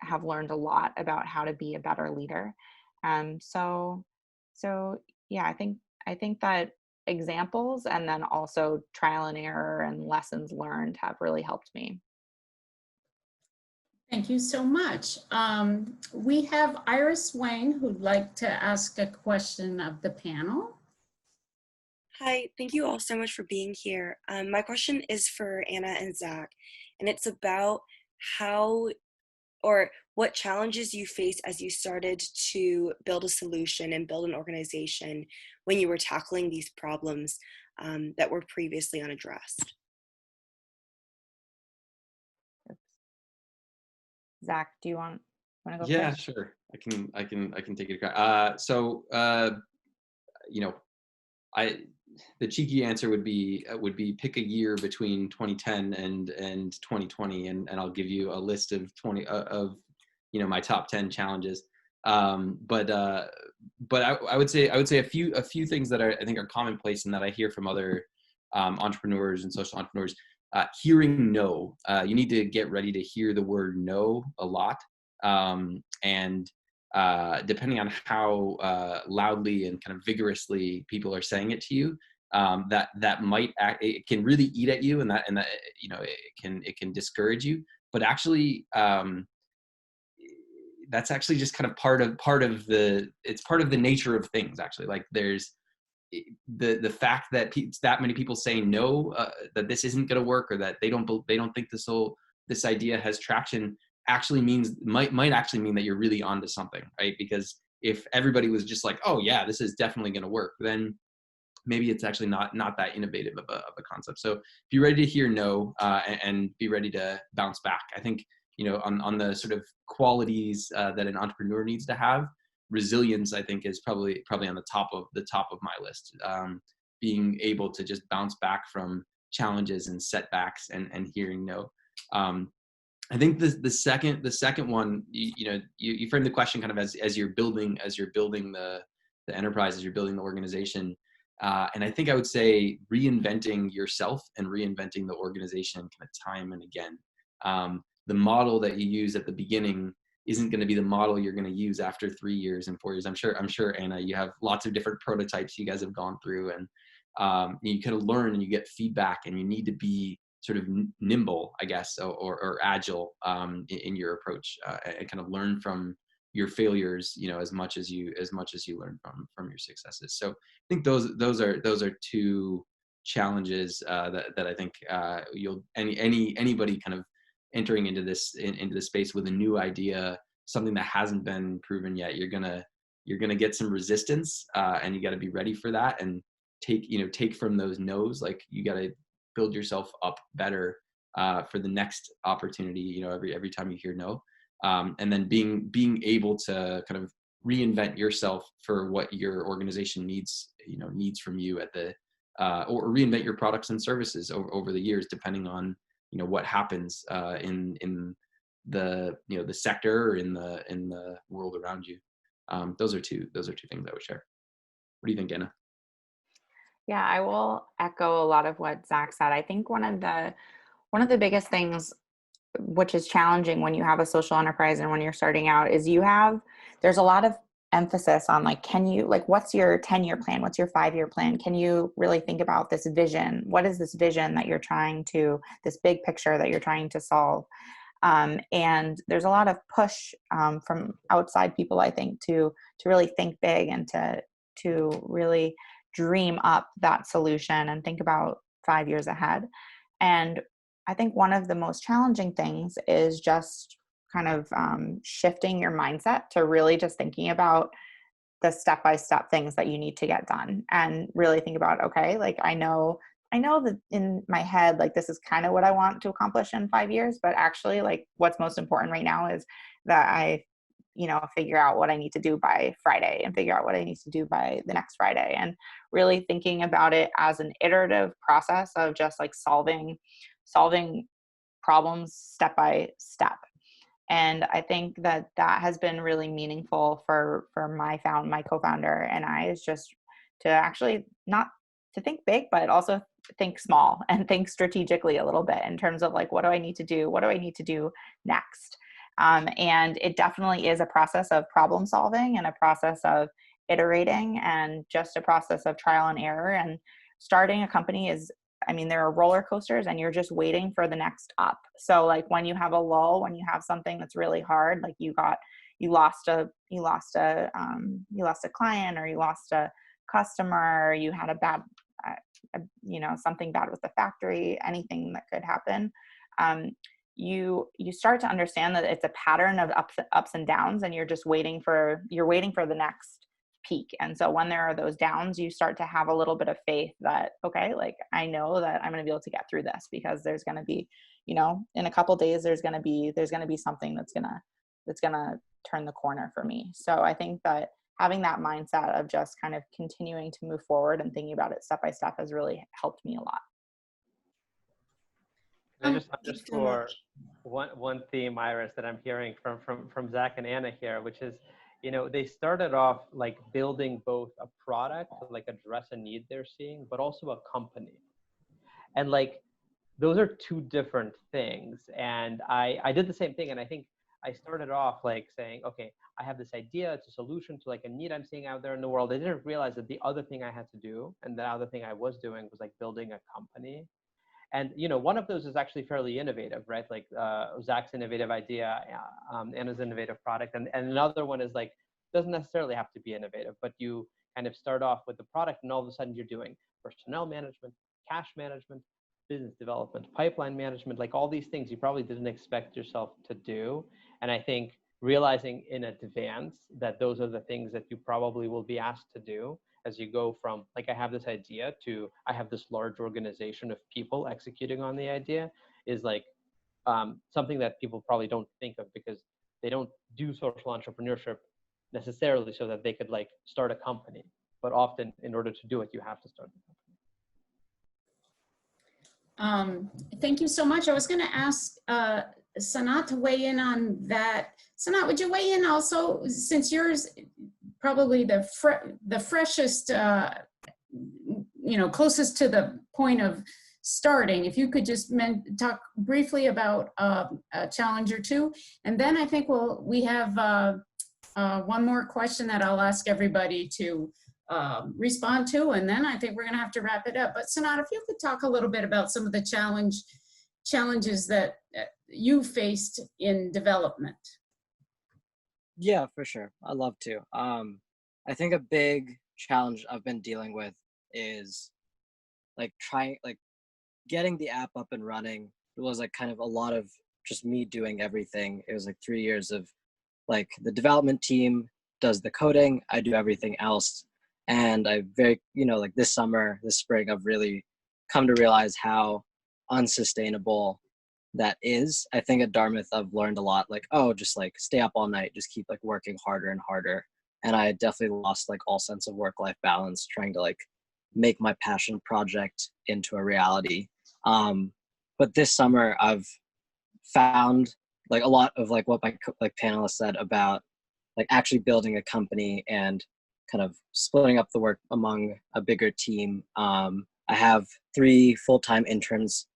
S5: a lot about how to be a better leader. So yeah, I think that examples and then also trial and error and lessons learned have really helped me.
S1: Thank you so much. We have Iris Wang who'd like to ask a question of the panel.
S6: Hi, thank you all so much for being here. My question is for Anna and Zach, and it's about what challenges you faced as you started to build a solution and build an organization when you were tackling these problems that were previously unaddressed.
S5: Zach, do you want to go
S3: Yeah,
S5: first?
S3: sure. I can take it. You know, the cheeky answer would be pick a year between 2010 and 2020, and I'll give you a list of 20 of my top 10 challenges. But I would say a few things that I think are commonplace and that I hear from other entrepreneurs and social entrepreneurs. Hearing no, you need to get ready to hear the word no a lot, and depending on how loudly and kind of vigorously people are saying it to you, that might it can really eat at you, and that it can discourage you. But actually, that's actually just kind of part of the nature of things. Actually, like there's the fact that that many people say no, that this isn't going to work, or that they don't think this idea has traction, actually might actually mean that you're really onto something, right? Because if everybody was just like, oh yeah, this is definitely going to work, then maybe it's actually not that innovative of a concept. So be ready to hear no, and be ready to bounce back. I think on the sort of qualities that an entrepreneur needs to have, resilience, I think, is probably on the top of my list. Being able to just bounce back from challenges and setbacks, and hearing no. I think the second one, you frame the question kind of as you're building the enterprise, as you're building the organization. And I think I would say reinventing yourself and reinventing the organization kind of time and again. The model that you use at the beginning isn't going to be the model you're going to use after 3 years and 4 years. I'm sure, Anna, you have lots of different prototypes you guys have gone through, and you kind of learn and you get feedback, and you need to be sort of nimble, I guess, or agile in your approach, and kind of learn from your failures, as much as you learn from your successes. So I think those are two challenges that I think anybody kind of entering into this space with a new idea, something that hasn't been proven yet, you're gonna get some resistance, and you got to be ready for that, and take from those no's. Like, you got to build yourself up better for the next opportunity. Every time you hear no, and then being able to kind of reinvent yourself for what your organization needs from you at the or reinvent your products and services over the years, depending on what happens in the the sector, or in the world around you. Those are two things I would share. What do you think, Anna?
S5: Yeah, I will echo a lot of what Zach said. I think one of the biggest things, which is challenging when you have a social enterprise and when you're starting out, is there's a lot of emphasis on what's your 10-year plan? What's your 5-year plan? Can you really think about this vision? What is this vision that you're this big picture that you're trying to solve? And there's a lot of push from outside people, I think, to really think big, and to really dream up that solution and think about 5 years ahead. And I think one of the most challenging things is just kind of shifting your mindset to really just thinking about the step-by-step things that you need to get done, and really think about, okay, like I know that in my head, like, this is kind of what I want to accomplish in 5 years, but actually, like, what's most important right now is that I figure out what I need to do by Friday, and figure out what I need to do by the next Friday, and really thinking about it as an iterative process of just like solving problems step by step. And I think that has been really meaningful for my co-founder and I, is just to actually not to think big, but also think small and think strategically a little bit in terms of like, what do I need to do? What do I need to do next? And it definitely is a process of problem solving, and a process of iterating, and just a process of trial and error. And starting a company there are roller coasters, and you're just waiting for the next up. So like, when you have a lull, when you have something that's really hard, like you lost a client, or you lost a customer, or you had a bad, something bad with the factory, anything that could happen. You start to understand that it's a pattern of ups and downs, and you're just waiting for the next peak. And so when there are those downs, you start to have a little bit of faith that, okay, like I know that I'm going to be able to get through this, because there's going to be, you know, in a couple days, there's going to be something that's going to turn the corner for me. So I think that having that mindset of just kind of continuing to move forward and thinking about it step by step has really helped me a lot.
S2: Can I just underscore one theme, Iris, that I'm hearing from Zach and Anna here, which is, you know, they started off like building both a product to like address a need they're seeing, but also a company. And like, those are two different things. And I did the same thing. And I think I started off like saying, okay, I have this idea, it's a solution to like a need I'm seeing out there in the world. I didn't realize that the other thing I had to do, and the other thing I was doing, was like building a company. And, you know, one of those is actually fairly innovative, right? Like Zach's innovative idea, Anna's innovative product. And another one is like, doesn't necessarily have to be innovative, but you kind of start off with the product and all of a sudden you're doing personnel management, cash management, business development, pipeline management, like all these things you probably didn't expect yourself to do. And I think realizing in advance that those are the things that you probably will be asked to do as you go from like, I have this idea to I have this large organization of people executing on the idea, is like something that people probably don't think of, because they don't do social entrepreneurship necessarily so that they could like start a company. But often in order to do it, you have to start a company.
S1: Thank you so much. I was going to ask Sanat to weigh in on that. Sanat, would you weigh in also, since yours probably the freshest, you know, closest to the point of starting, if you could just talk briefly about a challenge or two, and then I think we have one more question that I'll ask everybody to respond to, and then I think we're going to have to wrap it up. But Sanat, if you could talk a little bit about some of the challenges that you faced in development.
S4: Yeah, for sure. I'd love to. I think a big challenge I've been dealing with is like getting the app up and running. It was like kind of a lot of just me doing everything. It was like 3 years of like the development team does the coding, I do everything else. And I like this spring, I've really come to realize how unsustainable that is. I think at Dartmouth, I've learned a lot, like, oh, just like stay up all night, just keep like working harder and harder. And I definitely lost like all sense of work-life balance trying to like make my passion project into a reality. But this summer I've found like a lot of like what my panelists said about like actually building a company and kind of splitting up the work among a bigger team. I have 3 full-time interns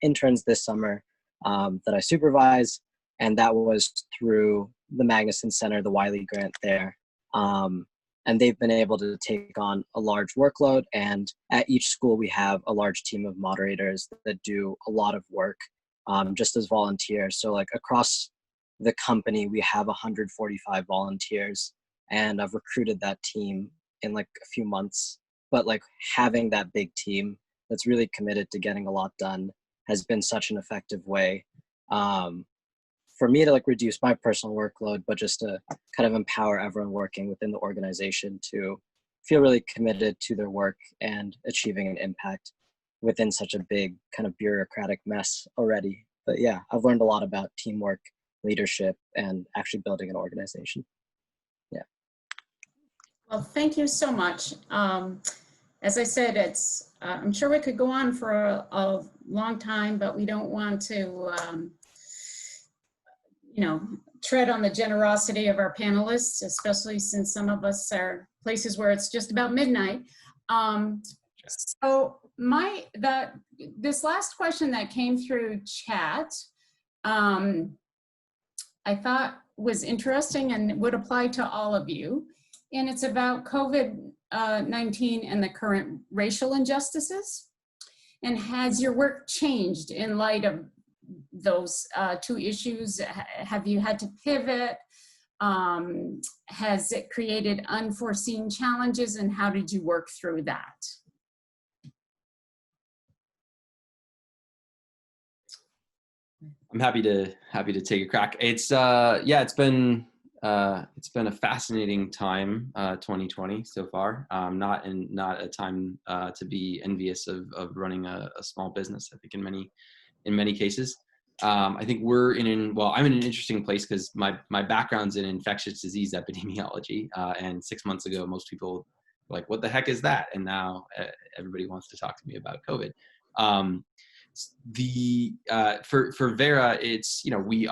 S4: this summer that I supervise, and that was through the Magnuson Center, the Wiley grant there. And they've been able to take on a large workload, and at each school we have a large team of moderators that do a lot of work just as volunteers. So like across the company, we have 145 volunteers, and I've recruited that team in like a few months. But like having that big team that's really committed to getting a lot done has been such an effective way for me to like reduce my personal workload, but just to kind of empower everyone working within the organization to feel really committed to their work and achieving an impact within such a big kind of bureaucratic mess already. But yeah, I've learned a lot about teamwork, leadership, and actually building an organization. Yeah.
S1: Well, thank you so much. As I said, I'm sure we could go on for a long time, but we don't want to, tread on the generosity of our panelists, especially since some of us are places where it's just about midnight. So this last question that came through chat, I thought was interesting and would apply to all of you. And it's about COVID-19 and the current racial injustices. And has your work changed in light of those 2 issues? Have you had to pivot? Has it created unforeseen challenges, and how did you work through that?
S3: I'm happy to take a crack. It's it's been It's been a fascinating time, 2020 so far. Not a time to be envious of running a small business. I think in many cases. I think I'm in an interesting place because my background's in infectious disease epidemiology, and 6 months ago, most people were like, "What the heck is that?" And now everybody wants to talk to me about COVID. Um, for Vera, it's, we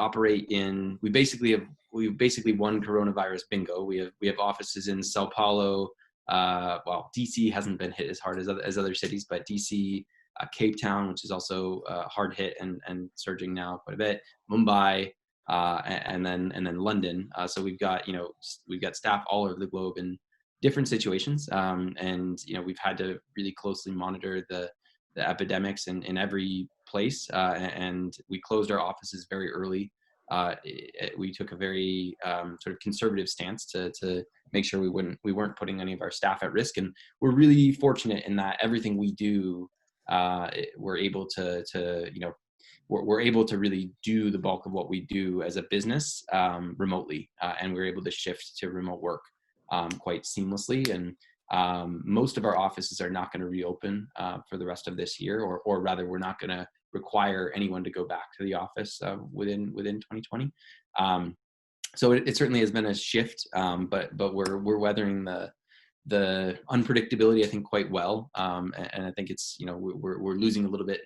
S3: basically won coronavirus bingo. We have offices in Sao Paulo. DC hasn't been hit as hard as other cities, but DC, Cape Town, which is also hard hit and surging now quite a bit, Mumbai, and then London. So we've got staff all over the globe in different situations, and we've had to really closely monitor the epidemics in every place, and we closed our offices very early. We took a very sort of conservative stance to make sure we weren't putting any of our staff at risk, and we're really fortunate in that everything we do, we're able to we're able to really do the bulk of what we do as a business remotely, and we're able to shift to remote work quite seamlessly. And most of our offices are not going to reopen for the rest of this year, or rather, we're not going to require anyone to go back to the office within 2020. So it certainly has been a shift, but we're weathering the unpredictability, I think, quite well. And I think it's, we're losing a little bit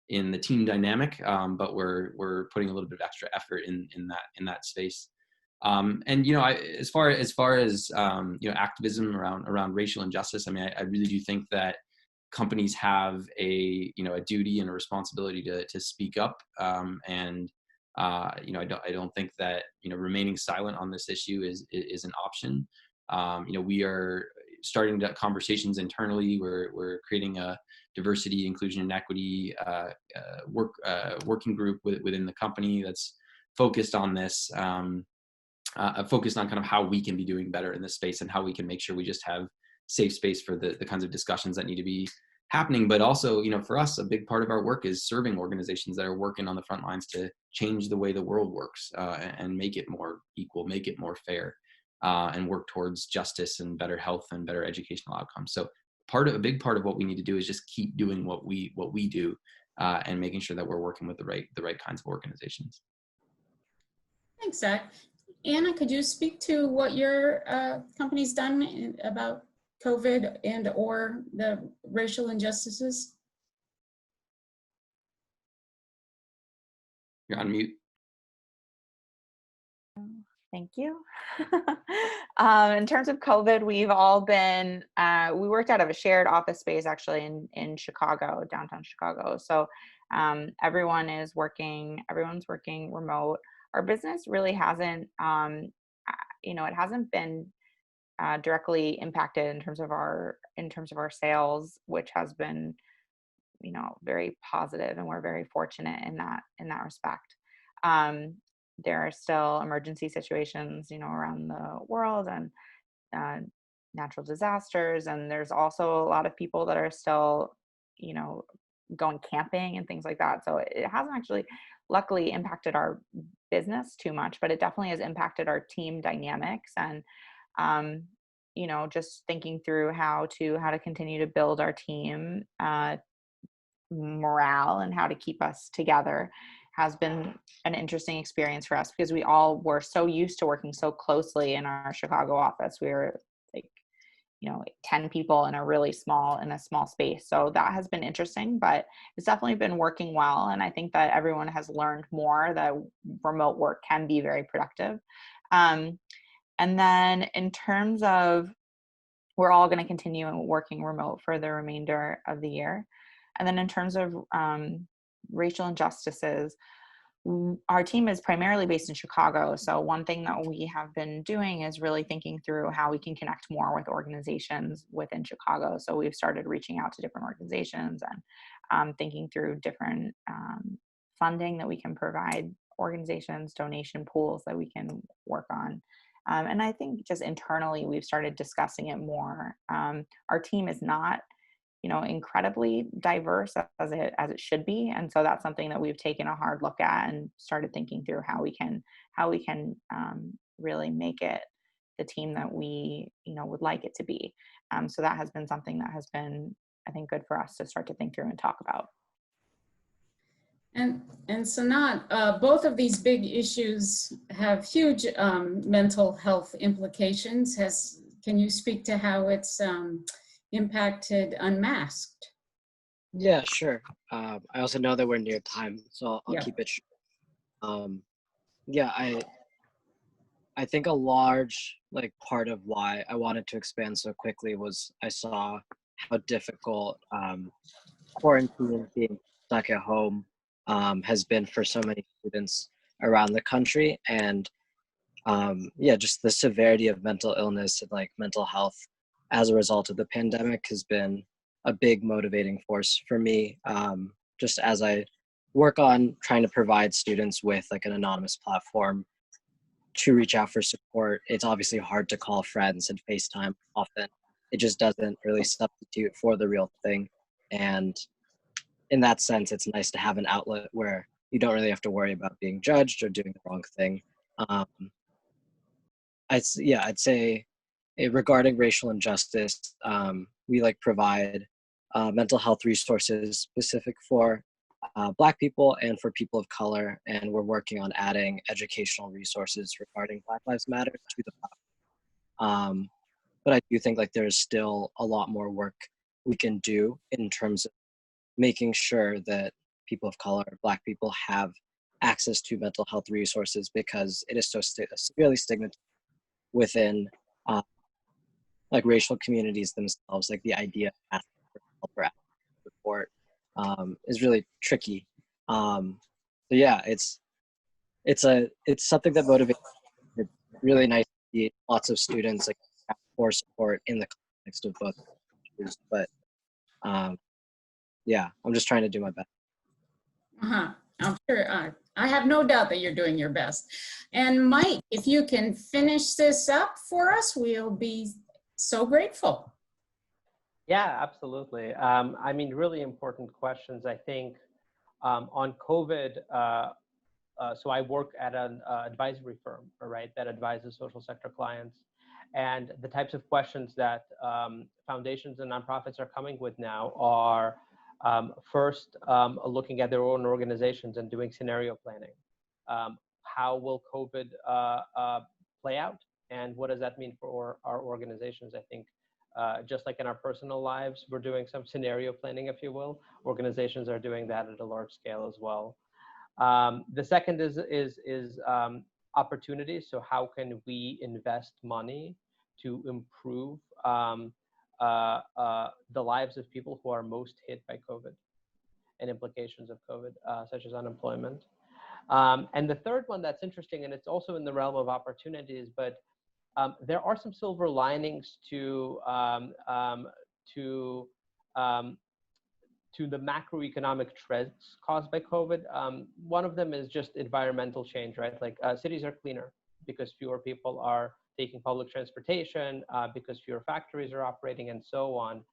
S3: in the team dynamic, but we're putting a little bit of extra effort in that space. And as far as activism around racial injustice, I mean, I really do think that companies have a duty and a responsibility to speak up. And I don't think that remaining silent on this issue is an option. We are starting conversations internally. We're creating a diversity, inclusion, and equity working group within the company that's focused on this. Focused on kind of how we can be doing better in this space and how we can make sure we just have safe space for the kinds of discussions that need to be happening. But also, for us, a big part of our work is serving organizations that are working on the front lines to change the way the world works, and make it more equal, make it more fair, and work towards justice and better health and better educational outcomes. So a big part of what we need to do is just keep doing what we do, and making sure that we're working with the right kinds of organizations.
S1: Thanks, Zach. Anna, could you speak to what your company's done about COVID and or the racial injustices?
S3: You're on mute.
S5: Thank you. In terms of COVID, we've all been, we worked out of a shared office space actually in Chicago, downtown Chicago. So everyone's working remote. Our business really hasn't, it hasn't been directly impacted in terms of our sales, which has been, very positive, and we're very fortunate in that respect. There are still emergency situations, around the world, and natural disasters, and there's also a lot of people that are still, going camping and things like that. So it hasn't actually luckily impacted our business too much, but it definitely has impacted our team dynamics, and just thinking through how to continue to build our team morale and how to keep us together has been an interesting experience for us, because we all were so used to working so closely in our Chicago office. We were like 10 people in a small space. So that has been interesting, but it's definitely been working well. And I think that everyone has learned more that remote work can be very productive. And then in terms of, we're all going to continue working remote for the remainder of the year. And then in terms of racial injustices, our team is primarily based in Chicago. So one thing that we have been doing is really thinking through how we can connect more with organizations within Chicago. So we've started reaching out to different organizations and thinking through different funding that we can provide organizations, donation pools that we can work on. And I think just internally, we've started discussing it more. Our team is not incredibly diverse as it should be. And so that's something that we've taken a hard look at and started thinking through how we can really make it the team that we, would like it to be. So that has been something that has been, I think, good for us to start to think through and talk about.
S1: And Sanat, both of these big issues have huge mental health implications. Can you speak to how it's impacted Unmasked?
S4: Yeah, sure. I also know that we're near time, so I'll
S1: Yeah.
S4: keep it short. Yeah, I think a large part of why I wanted to expand so quickly was I saw how difficult quarantine, being stuck at home, has been for so many students around the country, and just the severity of mental illness and mental health as a result of the pandemic has been a big motivating force for me. Just as I work on trying to provide students with an anonymous platform to reach out for support. It's obviously hard to call friends and FaceTime often. It just doesn't really substitute for the real thing. And in that sense, it's nice to have an outlet where you don't really have to worry about being judged or doing the wrong thing. I'd say regarding racial injustice, we provide mental health resources specific for Black people and for people of color, and we're working on adding educational resources regarding Black Lives Matter to the platform. But I do think there's still a lot more work we can do in terms of making sure that people of color, Black people, have access to mental health resources, because it is so severely stigmatized within racial communities themselves. The idea of asking for help or asking for support is really tricky. So yeah, it's something that motivates. It's really nice to see lots of students ask for support in the context of both issues. But yeah, I'm just trying to do my best.
S1: I'm sure. I have no doubt that you're doing your best. And Mike, if you can finish this up for us, we'll be so grateful.
S2: Yeah, absolutely. Really important questions, I think, on COVID. So I work at an advisory firm, right, that advises social sector clients. And the types of questions that foundations and nonprofits are coming with now are first looking at their own organizations and doing scenario planning. How will COVID play out? And what does that mean for our organizations? I think just like in our personal lives, we're doing some scenario planning, if you will. Organizations are doing that at a large scale as well. The second is opportunities. So how can we invest money to improve the lives of people who are most hit by COVID and implications of COVID, such as unemployment? And the third one that's interesting, and it's also in the realm of opportunities, but there are some silver linings to the macroeconomic trends caused by COVID. One of them is just environmental change, right? Cities are cleaner because fewer people are taking public transportation, because fewer factories are operating, and so on.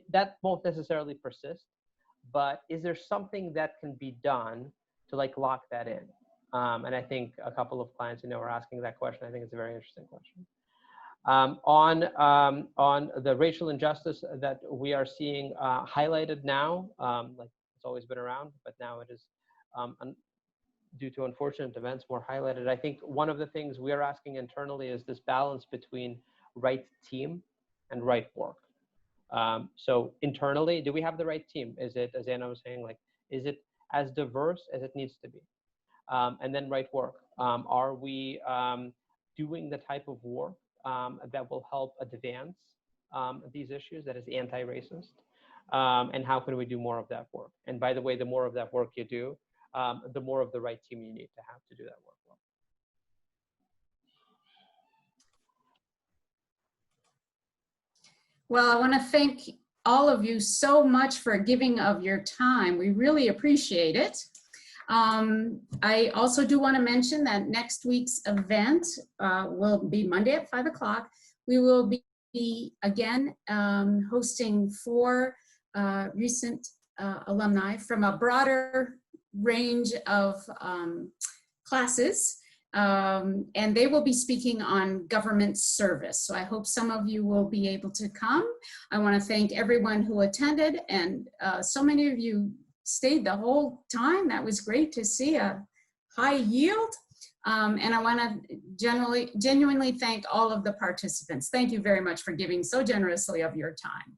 S2: That won't necessarily persist, but is there something that can be done to lock that in? And I think a couple of clients, are asking that question. I think it's a very interesting question. On the racial injustice that we are seeing highlighted now, it's always been around, but now it is, due to unfortunate events, more highlighted. I think one of the things we are asking internally is this balance between right team and right work. So internally, do we have the right team? Is it, as Anna was saying, is it as diverse as it needs to be? And then right work. Are we doing the type of work that will help advance these issues, that is anti-racist? And how can we do more of that work? And by the way, the more of that work you do, the more of the right team you need to have to do that work well.
S1: Well, I want to thank all of you so much for giving of your time. We really appreciate it. I also do want to mention that next week's event will be Monday at 5 o'clock. We will be again hosting 4 recent alumni from a broader range of classes. and they will be speaking on government service. So I hope some of you will be able to come. I want to thank everyone who attended, and so many of you stayed the whole time. That was great to see a high yield. And I want to genuinely thank all of the participants. Thank you very much for giving so generously of your time.